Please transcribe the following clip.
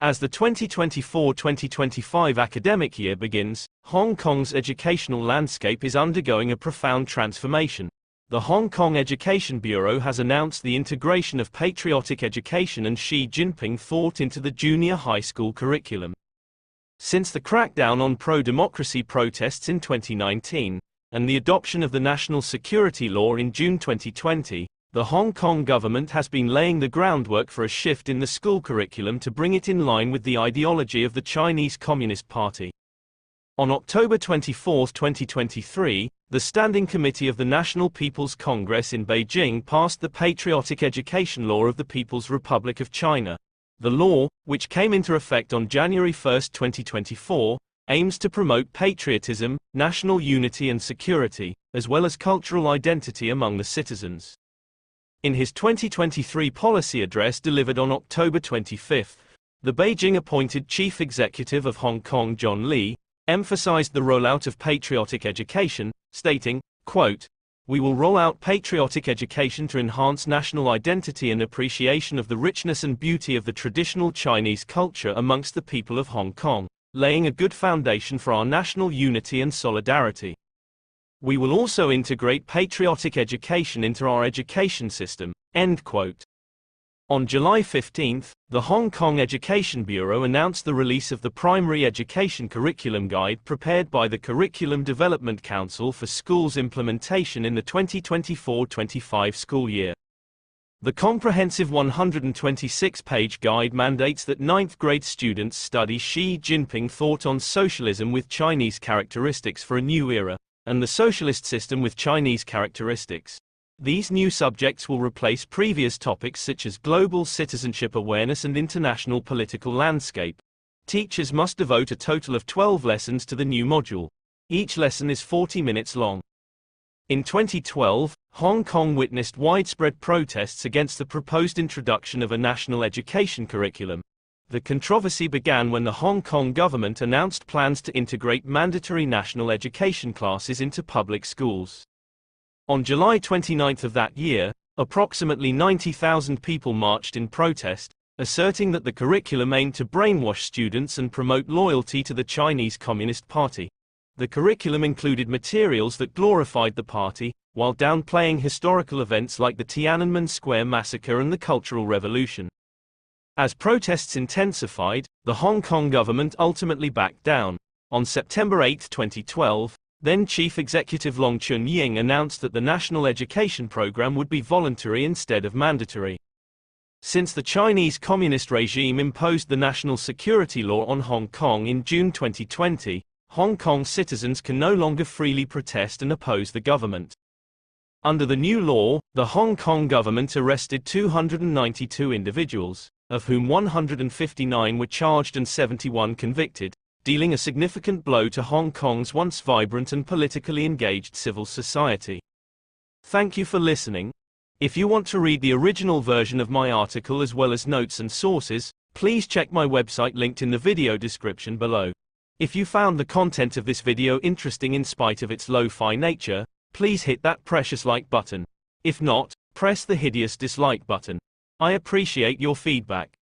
As the 2024-2025 academic year begins, Hong Kong's educational landscape is undergoing a profound transformation. The Hong Kong Education Bureau has announced the integration of Patriotic Education and Xi Jinping Thought into the junior high school curriculum. Since the crackdown on pro-democracy protests in 2019, and the adoption of the National Security Law in June 2020, the Hong Kong government has been laying the groundwork for a shift in the school curriculum to bring it in line with the ideology of the Chinese Communist Party. On October 24, 2023, the Standing Committee of the National People's Congress in Beijing passed the Patriotic Education Law of the People's Republic of China. The law, which came into effect on January 1, 2024, aims to promote patriotism, national unity and security, as well as cultural identity among the citizens. In his 2023 policy address delivered on October 25, the Beijing-appointed Chief Executive of Hong Kong, John Lee, emphasized the rollout of patriotic education, stating, quote, "We will roll out patriotic education to enhance national identity and appreciation of the richness and beauty of the traditional Chinese culture amongst the people of Hong Kong, laying a good foundation for our national unity and solidarity. We will also integrate patriotic education into our education system." End quote. On July 15, the Hong Kong Education Bureau announced the release of the Primary Education Curriculum Guide prepared by the Curriculum Development Council for schools implementation in the 2024-25 school year. The comprehensive 126-page guide mandates that 9th grade students study Xi Jinping Thought on socialism with Chinese characteristics for a new era, and the socialist system with Chinese characteristics. These new subjects will replace previous topics such as global citizenship awareness and international political landscape. Teachers must devote a total of 12 lessons to the new module. Each lesson is 40 minutes long. In 2012, Hong Kong witnessed widespread protests against the proposed introduction of a national education curriculum. The controversy began when the Hong Kong government announced plans to integrate mandatory national education classes into public schools. On July 29 of that year, approximately 90,000 people marched in protest, asserting that the curriculum aimed to brainwash students and promote loyalty to the Chinese Communist Party. The curriculum included materials that glorified the party, while downplaying historical events like the Tiananmen Square massacre and the Cultural Revolution. As protests intensified, the Hong Kong government ultimately backed down. On September 8, 2012, then Chief Executive Long Chun-ying announced that the national education program would be voluntary instead of mandatory. Since the Chinese Communist regime imposed the National Security Law on Hong Kong in June 2020, Hong Kong citizens can no longer freely protest and oppose the government. Under the new law, the Hong Kong government arrested 292 individuals, of whom 159 were charged and 71 convicted, dealing a significant blow to Hong Kong's once vibrant and politically engaged civil society. Thank you for listening. If you want to read the original version of my article as well as notes and sources, please check my website linked in the video description below. If you found the content of this video interesting in spite of its lo-fi nature, please hit that precious like button. If not, press the hideous dislike button. I appreciate your feedback.